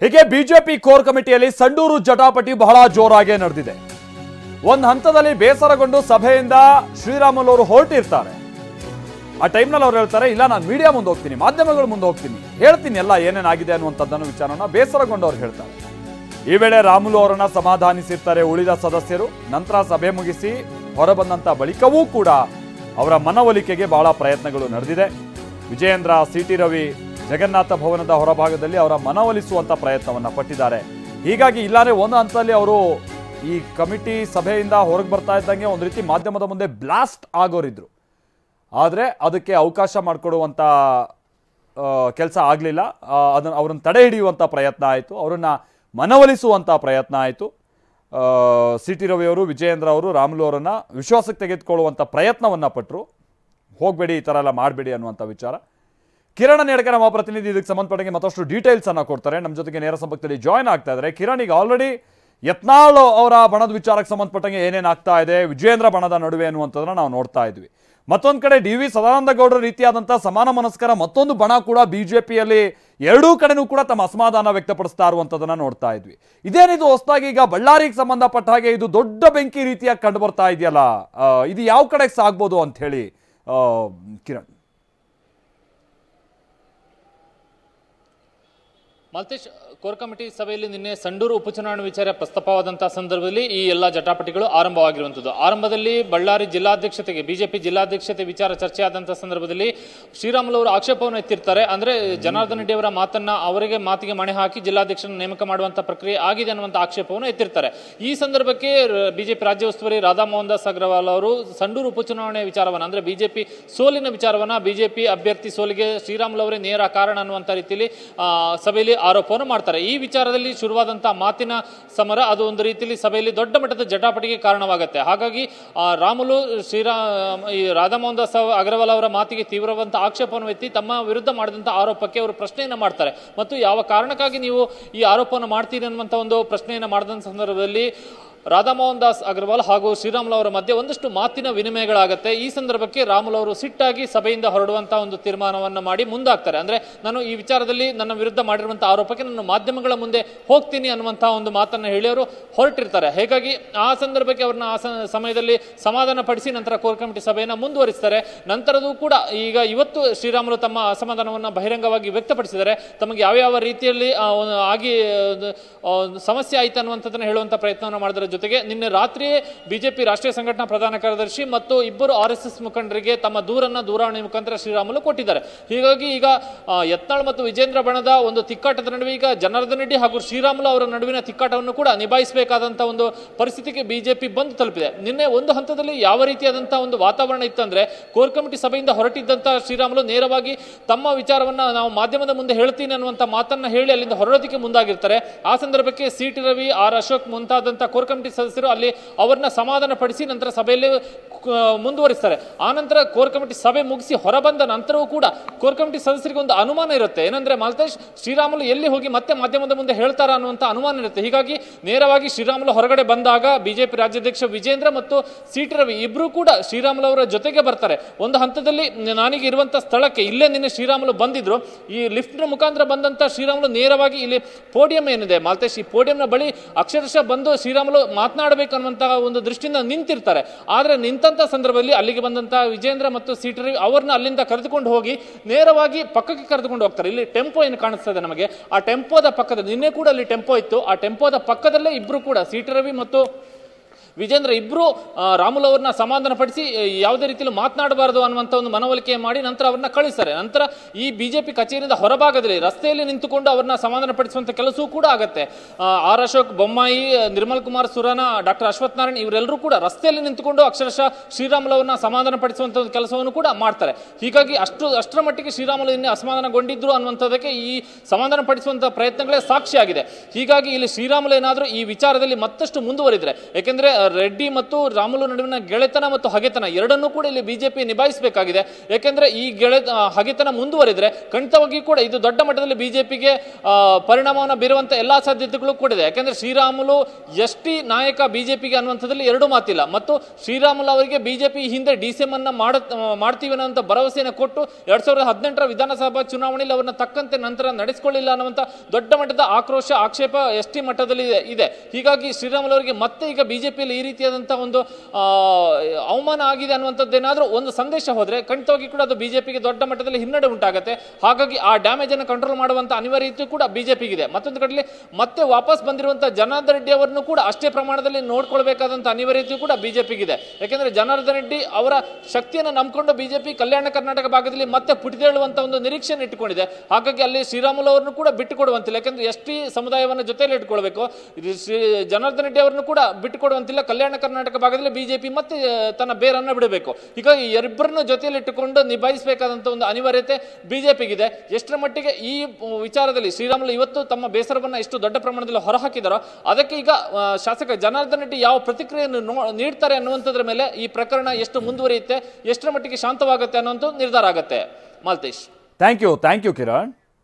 ಹೀಗೆ BJP core ಕಮಿಟಿಯಲ್ಲಿ Sandur ಜಟಾಪಟಿ ಬಹಳ ಜೋರಾಗಿ ನಡೆದಿದೆ. ಒಂದು ಹಂತದಲ್ಲಿ ಬೇಸರಗೊಂಡು ಸಭೆಯಿಂದ ಶ್ರೀರಾಮುಲು ಅವರು ಹೊರಟಿರ್ತಾರೆ. ಆ ಟೈಮ್ನಲ್ಲಿ ಅವ್ರು ಹೇಳ್ತಾರೆ, ಇಲ್ಲ ನಾನು ಮೀಡಿಯಾ ಮುಂದೆ ಹೋಗ್ತೀನಿ, ಮಾಧ್ಯಮಗಳ ಮುಂದೆ ಹೋಗ್ತೀನಿ, ಹೇಳ್ತೀನಿ ಎಲ್ಲ ಏನೇನಾಗಿದೆ ಅನ್ನುವಂಥದ್ದನ್ನು ವಿಚಾರನ ಬೇಸರಗೊಂಡು ಅವ್ರು ಹೇಳ್ತಾರೆ. ಈ ವೇಳೆ ರಾಮುಲು ಅವರನ್ನ ಸಮಾಧಾನಿಸಿರ್ತಾರೆ ಉಳಿದ ಸದಸ್ಯರು. ನಂತರ ಸಭೆ ಮುಗಿಸಿ ಹೊರಬಂದಂತ ಬಳಿಕವೂ ಕೂಡ ಅವರ ಮನವೊಲಿಕೆಗೆ ಬಹಳ ಪ್ರಯತ್ನಗಳು ನಡೆದಿದೆ. ವಿಜಯೇಂದ್ರ, ಸಿಟಿ ರವಿ ಜಗನ್ನಾಥ ಭವನದ ಹೊರಭಾಗದಲ್ಲಿ ಅವರ ಮನವೊಲಿಸುವಂತ ಪ್ರಯತ್ನವನ್ನ ಪಟ್ಟಿದ್ದಾರೆ. ಹೀಗಾಗಿ ಇಲ್ಲಾಂದ್ರೆ ಒಂದು ಹಂತದಲ್ಲಿ ಅವರು ಈ ಕಮಿಟಿ ಸಭೆಯಿಂದ ಹೊರಗೆ ಬರ್ತಾ ಇದ್ದಂಗೆ ಒಂದು ರೀತಿ ಮಾಧ್ಯಮದ ಮುಂದೆ ಬ್ಲಾಸ್ಟ್ ಆಗೋರಿದ್ರು. ಆದರೆ ಅದಕ್ಕೆ ಅವಕಾಶ ಮಾಡಿಕೊಡುವಂಥ ಕೆಲಸ ಆಗಲಿಲ್ಲ. ಅದನ್ನು ಅವರನ್ನು ತಡೆ ಹಿಡಿಯುವಂಥ ಪ್ರಯತ್ನ ಆಯಿತು, ಅವರನ್ನು ಮನವೊಲಿಸುವಂಥ ಪ್ರಯತ್ನ ಆಯಿತು. ಸಿಟಿ ರವಿಯವರು, ವಿಜಯೇಂದ್ರ ಅವರು ರಾಮುಲು ಅವರನ್ನು ವಿಶ್ವಾಸಕ್ಕೆ ತೆಗೆದುಕೊಳ್ಳುವಂಥ ಪ್ರಯತ್ನವನ್ನು ಪಟ್ಟರು. ಹೋಗಬೇಡಿ, ಈ ಥರ ಎಲ್ಲ ಮಾಡಬೇಡಿ ಅನ್ನುವಂಥ ವಿಚಾರ. ಕಿರಣ್ ನೇಡಕೆ ನಮ್ಮ ಪ್ರತಿನಿಧಿ ಇದಕ್ಕೆ ಸಂಬಂಧಪಟ್ಟಂಗೆ ಮತ್ತಷ್ಟು ಡೀಟೇಲ್ಸ್ ಅನ್ನು ಕೊಡ್ತಾರೆ. ನಮ್ಮ ಜೊತೆಗೆ ನೇರ ಸಂಪರ್ಕದಲ್ಲಿ ಜಾಯ್ನ್ ಆಗ್ತಾ ಇದ್ದಾರೆ. ಕಿರಣ್, ಈಗ ಆಲ್ರೆಡಿ ಯತ್ನಾಳ್ ಅವರ ಬಣದ ವಿಚಾರಕ್ಕೆ ಸಂಬಂಧಪಟ್ಟಂಗೆ ಏನೇನಾಗ್ತಾ ಇದೆ, ವಿಜಯೇಂದ್ರ ಬಣದ ನಡುವೆ ಅನ್ನುವಂಥದ್ದನ್ನ ನಾವು ನೋಡ್ತಾ ಇದ್ವಿ. ಮತ್ತೊಂದು ಕಡೆ ಡಿ.ವಿ. ಸದಾನಂದ ಗೌಡರ ರೀತಿಯಾದಂಥ ಸಮಾನ ಮನಸ್ಕರ ಮತ್ತೊಂದು ಬಣ ಕೂಡ ಬಿಜೆಪಿಯಲ್ಲಿ ಎರಡೂ ಕಡೆನೂ ಕೂಡ ತಮ್ಮ ಅಸಮಾಧಾನ ವ್ಯಕ್ತಪಡಿಸ್ತಾ ಇರುವಂಥದ್ದನ್ನ ನೋಡ್ತಾ ಇದ್ವಿ. ಇದೇನಿದು ಹೊಸದಾಗಿ ಈಗ ಬಳ್ಳಾರಿಗೆ ಸಂಬಂಧಪಟ್ಟ ಹಾಗೆ ಇದು ದೊಡ್ಡ ಬೆಂಕಿ ರೀತಿಯಾಗಿ ಕಂಡು ಬರ್ತಾ ಇದೆಯಲ್ಲ, ಇದು ಯಾವ ಕಡೆಗೆ ಸಾಗ್ಬೋದು ಅಂತ ಹೇಳಿ ಕಿರಣ್? ಮಾಲ್ತೇಶ್, ಕೋರ್ ಕಮಿಟಿ ಸಭೆಯಲ್ಲಿ ನಿನ್ನೆ ಸಂಡೂರು ಉಪಚುನಾವಣೆ ವಿಚಾರ ಪ್ರಸ್ತಾಪವಾದಂತಹ ಸಂದರ್ಭದಲ್ಲಿ ಈ ಎಲ್ಲ ಜಟಾಪಟಿಗಳು ಆರಂಭವಾಗಿರುವಂಥದ್ದು. ಆರಂಭದಲ್ಲಿ ಬಳ್ಳಾರಿ ಜಿಲ್ಲಾಧ್ಯಕ್ಷತೆಗೆ ಬಿಜೆಪಿ ಜಿಲ್ಲಾಧ್ಯಕ್ಷತೆ ವಿಚಾರ ಚರ್ಚೆ ಆದಂತಹ ಸಂದರ್ಭದಲ್ಲಿ ಶ್ರೀರಾಮುಲು ಅವರು ಆಕ್ಷೇಪವನ್ನು ಎತ್ತಿರ್ತಾರೆ. ಅಂದ್ರೆ ಜನಾರ್ದನ್ ರೆಡ್ಡಿ ಅವರ ಮಾತನ್ನ ಅವರಿಗೆ ಮಾತಿಗೆ ಮಣೆ ಹಾಕಿ ಜಿಲ್ಲಾಧ್ಯಕ್ಷರನ್ನು ನೇಮಕ ಮಾಡುವಂತಹ ಪ್ರಕ್ರಿಯೆ ಆಗಿದೆ ಅನ್ನುವಂಥ ಆಕ್ಷೇಪವನ್ನು ಎತ್ತಿರ್ತಾರೆ. ಈ ಸಂದರ್ಭಕ್ಕೆ ಬಿಜೆಪಿ ರಾಜ್ಯ ಉಸ್ತುವಾರಿ ರಾಧಾ ಮೋಹನ್ ದಾಸ್ ಅಗ್ರವಾಲ್ ಅವರು ಸಂಡೂರು ಉಪಚುನಾವಣೆ ವಿಚಾರವನ್ನ, ಅಂದ್ರೆ ಬಿಜೆಪಿ ಸೋಲಿನ ವಿಚಾರವನ್ನ, ಬಿಜೆಪಿ ಅಭ್ಯರ್ಥಿ ಸೋಲಿಗೆ ಶ್ರೀರಾಮುಲು ಅವರೇ ನೇರ ಕಾರಣ ಅನ್ನುವಂಥ ರೀತಿಯಲ್ಲಿ ಸಭೆಯಲ್ಲಿ ಆರೋಪವನ್ನು ಮಾಡ್ತಾರೆ. ಈ ವಿಚಾರದಲ್ಲಿ ಶುರುವಾದಂತಹ ಮಾತಿನ ಸಮರ ಅದು ಒಂದು ರೀತಿಯಲ್ಲಿ ಸಭೆಯಲ್ಲಿ ದೊಡ್ಡ ಮಟ್ಟದ ಜಟಾಪಟಿಗೆ ಕಾರಣವಾಗುತ್ತೆ. ಹಾಗಾಗಿ ರಾಮುಲು ಈ ರಾಧಾ ಮೋಹನ್ ದಾಸ್ ಅಗ್ರವಾಲ್ ಅವರ ಮಾತಿಗೆ ತೀವ್ರವಾದಂತಹ ಆಕ್ಷೇಪವನ್ನು ಎತ್ತಿ ತಮ್ಮ ವಿರುದ್ಧ ಮಾಡಿದಂತಹ ಆರೋಪಕ್ಕೆ ಅವರು ಪ್ರಶ್ನೆಯನ್ನ ಮಾಡ್ತಾರೆ. ಮತ್ತು ಯಾವ ಕಾರಣಕ್ಕಾಗಿ ನೀವು ಈ ಆರೋಪವನ್ನು ಮಾಡ್ತೀರಿ ಅನ್ನುವಂಥ ಒಂದು ಪ್ರಶ್ನೆಯನ್ನ ಮಾಡಿದಂಥ ಸಂದರ್ಭದಲ್ಲಿ ರಾಧಾ ಮೋಹನ್ ದಾಸ್ ಅಗ್ರವಾಲ್ ಹಾಗೂ ಶ್ರೀರಾಮುಲು ಅವರ ಮಧ್ಯೆ ಒಂದಷ್ಟು ಮಾತಿನ ವಿನಿಮಯಗಳಾಗುತ್ತೆ. ಈ ಸಂದರ್ಭಕ್ಕೆ ರಾಮುಲು ಅವರು ಸಿಟ್ಟಾಗಿ ಸಭೆಯಿಂದ ಹೊರಡುವಂತಹ ಒಂದು ತೀರ್ಮಾನವನ್ನು ಮಾಡಿ ಮುಂದಾಗ್ತಾರೆ. ಅಂದ್ರೆ ನಾನು ಈ ವಿಚಾರದಲ್ಲಿ ನನ್ನ ವಿರುದ್ಧ ಮಾಡಿರುವಂತಹ ಆರೋಪಕ್ಕೆ ನಾನು ಮಾಧ್ಯಮಗಳ ಮುಂದೆ ಹೋಗ್ತೀನಿ ಅನ್ನುವಂತಹ ಒಂದು ಮಾತನ್ನು ಹೇಳಿ ಅವರು ಹೊರಟಿರ್ತಾರೆ. ಹೀಗಾಗಿ ಆ ಸಂದರ್ಭಕ್ಕೆ ಅವ್ರನ್ನ ಆ ಸಮಯದಲ್ಲಿ ಸಮಾಧಾನ ಪಡಿಸಿ ನಂತರ ಕೋರ್ ಕಮಿಟಿ ಸಭೆಯನ್ನು ಮುಂದುವರಿಸ್ತಾರೆ. ನಂತರದೂ ಕೂಡ ಈಗ ಇವತ್ತು ಶ್ರೀರಾಮುಲು ತಮ್ಮ ಅಸಮಾಧಾನವನ್ನು ಬಹಿರಂಗವಾಗಿ ವ್ಯಕ್ತಪಡಿಸಿದ್ದಾರೆ. ತಮಗೆ ಯಾವ ರೀತಿಯಲ್ಲಿ ಆಗಿ ಸಮಸ್ಯೆ ಆಯ್ತು ಅನ್ನುವಂಥದ್ದನ್ನು ಹೇಳುವಂತಹ ಪ್ರಯತ್ನವನ್ನು ಮಾಡಿದರೆ ಜೊತೆಗೆ ನಿನ್ನೆ ರಾತ್ರಿಯೇ ಬಿಜೆಪಿ ರಾಷ್ಟ್ರೀಯ ಸಂಘಟನಾ ಪ್ರಧಾನ ಕಾರ್ಯದರ್ಶಿ ಮತ್ತು ಇಬ್ಬರು RSS ಮುಖಂಡರಿಗೆ ತಮ್ಮ ದೂರವಾಣಿ ಮುಖಾಂತರ ಶ್ರೀರಾಮುಲು ಕೊಟ್ಟಿದ್ದಾರೆ. ಹೀಗಾಗಿ ಈಗ ಯತ್ನಾಳ್ ಮತ್ತು ವಿಜೇಂದ್ರ ಬಣದ ಒಂದು ತಿಕ್ಕಾಟದ ನಡುವೆ ಈಗ ಜನಾರ್ದನ್ ರೆಡ್ಡಿ ಹಾಗೂ ಶ್ರೀರಾಮುಲು ಅವರ ನಡುವಿನ ತಿಕ್ಕಾಟವನ್ನು ಕೂಡ ನಿಭಾಯಿಸಬೇಕಾದಂತಹ ಒಂದು ಪರಿಸ್ಥಿತಿಗೆ ಬಿಜೆಪಿ ಬಂದು ತಲುಪಿದೆ. ನಿನ್ನೆ ಒಂದು ಹಂತದಲ್ಲಿ ಯಾವ ರೀತಿಯಾದಂತಹ ಒಂದು ವಾತಾವರಣ ಇತ್ತಂದ್ರೆ ಕೋರ್ ಕಮಿಟಿ ಸಭೆಯಿಂದ ಹೊರಟಿದ್ದಂತಹ ಶ್ರೀರಾಮುಲು ನೇರವಾಗಿ ತಮ್ಮ ವಿಚಾರವನ್ನ ನಾವು ಮಾಧ್ಯಮದ ಮುಂದೆ ಹೇಳ್ತೀನಿ ಅನ್ನುವಂಥ ಮಾತನ್ನ ಹೇಳಿ ಅಲ್ಲಿಂದ ಹೊರಡೋದಕ್ಕೆ ಮುಂದಾಗಿರ್ತಾರೆ. ಆ ಸಂದರ್ಭಕ್ಕೆ ಸಿಟಿ ರವಿ, ಆರ್ ಅಶೋಕ್ ಮುಂತಾದಂತಹ ಕೋರ್ ಕಮಿಟಿ ಸದಸ್ಯರು ಅಲ್ಲಿ ಅವರನ್ನ ಸಮಾಧಾನ ಪಡಿಸಿ ನಂತರ ಸಭೆಯಲ್ಲಿ ಮುಂದುವರಿಸ್ತಾರೆ. ಆ ನಂತರ ಕೋರ್ ಕಮಿಟಿ ಸಭೆ ಮುಗಿಸಿ ಹೊರಬಂದ ನಂತರವೂ ಕೂಡ ಕೋರ್ ಕಮಿಟಿ ಸದಸ್ಯರಿಗೆ ಒಂದು ಅನುಮಾನ ಇರುತ್ತೆ. ಏನಂದ್ರೆ ಮಾಲ್ತೇಶ್, ಶ್ರೀರಾಮುಲು ಎಲ್ಲಿ ಹೋಗಿ ಮತ್ತೆ ಮಾಧ್ಯಮದ ಮುಂದೆ ಹೇಳ್ತಾರ ಅನ್ನುವಂಥ ಅನುಮಾನ ಇರುತ್ತೆ. ಹೀಗಾಗಿ ನೇರವಾಗಿ ಶ್ರೀರಾಮುಲು ಹೊರಗಡೆ ಬಂದಾಗ ಬಿಜೆಪಿ ರಾಜ್ಯಾಧ್ಯಕ್ಷ ವಿಜೇಂದ್ರ ಮತ್ತು ಸಿಟಿ ರವಿ ಇಬ್ರು ಕೂಡ ಶ್ರೀರಾಮುಲು ಅವರ ಜೊತೆಗೆ ಬರ್ತಾರೆ. ಒಂದು ಹಂತದಲ್ಲಿ ನಾನೀಗ ಇರುವಂತಹ ಸ್ಥಳಕ್ಕೆ ಇಲ್ಲೇ ನಿನ್ನೆ ಶ್ರೀರಾಮುಲು ಬಂದಿದ್ರು. ಈ ಲಿಫ್ಟ್ ಮುಖಾಂತರ ಬಂದಂತ ಶ್ರೀರಾಮುಲು ನೇರವಾಗಿ ಇಲ್ಲಿ ಪೋಡಿಯಂ ಏನಿದೆ ಮಾಲ್ತೇಶ್, ಈ ಪೋಡಿಯಂನ ಬಳಿ ಅಕ್ಷರಶಃ ಬಂದು ಶ್ರೀರಾಮುಲು ಮಾತನಾಡಬೇಕು ಅನ್ನುವಂತಹ ಒಂದು ದೃಷ್ಟಿಯಿಂದ ನಿಂತಿರ್ತಾರೆ. ಆದ್ರೆ ನಿಂತಹ ಸಂದರ್ಭದಲ್ಲಿ ಅಲ್ಲಿಗೆ ಬಂದಂತಹ ವಿಜೇಂದ್ರ ಮತ್ತು ಸಿಟಿ ರವಿ ಅವರನ್ನ ಅಲ್ಲಿಂದ ಕರೆದುಕೊಂಡು ಹೋಗಿ ನೇರವಾಗಿ ಪಕ್ಕಕ್ಕೆ ಕರೆದುಕೊಂಡು ಹೋಗ್ತಾರೆ. ಇಲ್ಲಿ ಟೆಂಪೋ ಏನು ಕಾಣಿಸ್ತಾ ಇದೆ ನಮಗೆ, ಆ ಟೆಂಪೋದ ಪಕ್ಕದಲ್ಲಿ ನಿನ್ನೆ ಕೂಡ ಅಲ್ಲಿ ಟೆಂಪೋ ಇತ್ತು. ಆ ಟೆಂಪೋದ ಪಕ್ಕದಲ್ಲೇ ಇಬ್ರು ಕೂಡ ಸಿಟಿ ರವಿ ಮತ್ತು ವಿಜೇಂದ್ರ ಇಬ್ರು ರಾಮುಲು ಅವ್ರನ್ನ ಸಮಾಧಾನ ಪಡಿಸಿ ಯಾವುದೇ ರೀತಿಯಲ್ಲಿ ಮಾತನಾಡಬಾರದು ಅನ್ನುವಂಥ ಒಂದು ಮನವೊಲಿಕೆ ಮಾಡಿ ನಂತರ ಅವ್ರನ್ನ ಕಳಿಸ್ತಾರೆ. ನಂತರ ಈ ಬಿಜೆಪಿ ಕಚೇರಿಯಿಂದ ಹೊರಭಾಗದಲ್ಲಿ ರಸ್ತೆಯಲ್ಲಿ ನಿಂತುಕೊಂಡು ಅವ್ರನ್ನ ಸಮಾಧಾನ ಪಡಿಸುವಂತ ಕೆಲಸವೂ ಕೂಡ ಆಗುತ್ತೆ. ಆರ್ ಅಶೋಕ್, ಬೊಮ್ಮಾಯಿ, ನಿರ್ಮಲ್ ಕುಮಾರ್ ಸುರಾನ, ಡಾಕ್ಟರ್ ಅಶ್ವಥ್ ನಾರಾಯಣ್ ಇವರೆಲ್ಲರೂ ಕೂಡ ರಸ್ತೆಯಲ್ಲಿ ನಿಂತುಕೊಂಡು ಅಕ್ಷರಶಃ ಶ್ರೀರಾಮುಲು ಅವ್ರನ್ನ ಸಮಾಧಾನ ಪಡಿಸುವಂತ ಒಂದು ಕೆಲಸವನ್ನು ಕೂಡ ಮಾಡ್ತಾರೆ. ಹೀಗಾಗಿ ಅಷ್ಟರ ಮಟ್ಟಿಗೆ ಶ್ರೀರಾಮುಲು ಇನ್ನೇ ಅಸಮಾಧಾನಗೊಂಡಿದ್ರು ಅನ್ನುವಂಥದ್ದಕ್ಕೆ ಈ ಸಮಾಧಾನ ಪಡಿಸುವಂತಹ ಪ್ರಯತ್ನಗಳೇ ಸಾಕ್ಷಿಯಾಗಿದೆ. ಹೀಗಾಗಿ ಇಲ್ಲಿ ಶ್ರೀರಾಮುಲು ಏನಾದರೂ ಈ ವಿಚಾರದಲ್ಲಿ ಮತ್ತಷ್ಟು ಮುಂದುವರಿದ್ರೆ, ಯಾಕೆಂದ್ರೆ ರೆಡ್ಡಿ ಮತ್ತು ರಾಮುಲು ನಡುವಿನ ಗೆಳೆತನ ಮತ್ತು ಹಗೆತನ ಎರಡನ್ನೂ ಕೂಡ ಇಲ್ಲಿ ಬಿಜೆಪಿ ನಿಭಾಯಿಸಬೇಕಾಗಿದೆ. ಯಾಕೆಂದ್ರೆ ಈ ಹಗೆತನ ಮುಂದುವರಿದ್ರೆ ಖಂಡಿತವಾಗಿ ಕೂಡ ಇದು ದೊಡ್ಡ ಮಟ್ಟದಲ್ಲಿ ಬಿಜೆಪಿಗೆ ಪರಿಣಾಮವನ್ನು ಬೀರುವಂತ ಎಲ್ಲಾ ಸಾಧ್ಯತೆಗಳು ಕೂಡ ಇದೆ. ಯಾಕೆಂದ್ರೆ ಶ್ರೀರಾಮುಲು ಎಸ್ಟಿ ನಾಯಕ ಬಿಜೆಪಿಗೆ ಅನ್ನುವಂಥದ್ದಲ್ಲಿ ಎರಡು ಮಾತಿಲ್ಲ. ಮತ್ತು ಶ್ರೀರಾಮುಲು ಅವರಿಗೆ ಬಿಜೆಪಿ ಹಿಂದೆ ಡಿಸಿಎಂ ಅನ್ನ ಮಾಡ್ತೀವಿ ಅನ್ನುವಂಥ ಭರವಸೆಯನ್ನು ಕೊಟ್ಟು 2018ರ ವಿಧಾನಸಭಾ ಚುನಾವಣೆಯಲ್ಲಿ ಅವರನ್ನ ತಕ್ಕಂತೆ ನಂತರ ನಡೆಸಿಕೊಳ್ಳಿಲ್ಲ ಅನ್ನುವಂಥ ದೊಡ್ಡ ಮಟ್ಟದ ಆಕ್ರೋಶ ಆಕ್ಷೇಪ ಎಸ್ಟಿ ಮಟ್ಟದಲ್ಲಿ ಇದೆ. ಹೀಗಾಗಿ ಶ್ರೀರಾಮುಲು ಅವರಿಗೆ ಮತ್ತೆ ಈಗ ಬಿಜೆಪಿಯಲ್ಲಿ ಈ ರೀತಿಯಾದಂತಹ ಒಂದು ಅವಮಾನ ಆಗಿದೆ ಅನ್ನುವಂಥದ್ದೇನಾದ್ರೂ ಒಂದು ಸಂದೇಶ ಹೋದ್ರೆ ಖಂಡಿತವಾಗಿ ಕೂಡ ಅದು ಬಿಜೆಪಿಗೆ ದೊಡ್ಡ ಮಟ್ಟದಲ್ಲಿ ಹಿನ್ನಡೆ ಉಂಟಾಗುತ್ತೆ. ಹಾಗಾಗಿ ಆ ಡ್ಯಾಮೇಜ್ ಅನ್ನು ಕಂಟ್ರೋಲ್ ಮಾಡುವಂತ ಅನಿವಾರ್ಯತೆ ಕೂಡ ಬಿಜೆಪಿಗಿದೆ. ಮತ್ತೊಂದು ಕಡೆಯಲ್ಲಿ ಮತ್ತೆ ವಾಪಸ್ ಬಂದಿರುವಂತಹ ಜನಾರ್ದನ್ ರೆಡ್ಡಿ ಅವರನ್ನು ಕೂಡ ಅಷ್ಟೇ ಪ್ರಮಾಣದಲ್ಲಿ ನೋಡ್ಕೊಳ್ಬೇಕಾದಂತ ಅನಿವಾರ್ಯತೆ ಕೂಡ ಬಿಜೆಪಿಗಿದೆ. ಯಾಕೆಂದ್ರೆ ಜನಾರ್ದನ್ ರೆಡ್ಡಿ ಅವರ ಶಕ್ತಿಯನ್ನು ನಂಬಿಕೊಂಡು ಬಿಜೆಪಿ ಕಲ್ಯಾಣ ಕರ್ನಾಟಕ ಭಾಗದಲ್ಲಿ ಮತ್ತೆ ಪುಟಿದೇಳುವಂತ ಒಂದು ನಿರೀಕ್ಷೆಯನ್ನು ಇಟ್ಟುಕೊಂಡಿದೆ. ಹಾಗಾಗಿ ಅಲ್ಲಿ ಶ್ರೀರಾಮುಲು ಅವರನ್ನು ಕೂಡ ಬಿಟ್ಟುಕೊಡುವಂತಿಲ್ಲ. ಯಾಕಂದ್ರೆ ಎಸ್ಟಿ ಸಮುದಾಯವನ್ನು ಜೊತೆಯಲ್ಲಿ ಇಟ್ಕೊಳ್ಬೇಕು. ಜನಾರ್ದನ್ ರೆಡ್ಡಿ ಅವರನ್ನು ಕೂಡ ಬಿಟ್ಟುಕೊಡುವಂತಿಲ್ಲ. ಕಲ್ಯಾಣ ಕರ್ನಾಟಕ ಭಾಗದಲ್ಲಿ ಬಿಜೆಪಿ ಮತ್ತೆ ತನ್ನ ಬೇರನ್ನು ಬಿಡಬೇಕು. ಹೀಗಾಗಿ ಇಬ್ಬರನ್ನು ಜೊತೆಯಲ್ಲಿ ಇಟ್ಟುಕೊಂಡು ನಿಭಾಯಿಸಬೇಕಾದಂತ ಒಂದು ಅನಿವಾರ್ಯತೆ ಬಿಜೆಪಿಗಿದೆ. ಎಷ್ಟರ ಮಟ್ಟಿಗೆ ಈ ವಿಚಾರದಲ್ಲಿ ಶ್ರೀರಾಮುಲು ಇವತ್ತು ತಮ್ಮ ಬೇಸರವನ್ನ ಎಷ್ಟು ದೊಡ್ಡ ಪ್ರಮಾಣದಲ್ಲಿ ಹೊರಹಾಕಿದಾರೋ ಅದಕ್ಕೆ ಈಗ ಶಾಸಕ ಜನಾರ್ದನ್ ರೆಡ್ಡಿ ಯಾವ ಪ್ರತಿಕ್ರಿಯೆಯನ್ನು ನೀಡ್ತಾರೆ ಅನ್ನುವಂಥದ್ರ ಮೇಲೆ ಈ ಪ್ರಕರಣ ಎಷ್ಟು ಮುಂದುವರಿಯುತ್ತೆ, ಎಷ್ಟರ ಮಟ್ಟಿಗೆ ಶಾಂತವಾಗುತ್ತೆ ಅನ್ನುವಂಥ ನಿರ್ಧಾರ ಆಗುತ್ತೆ. Maltesh, thank you Kiran.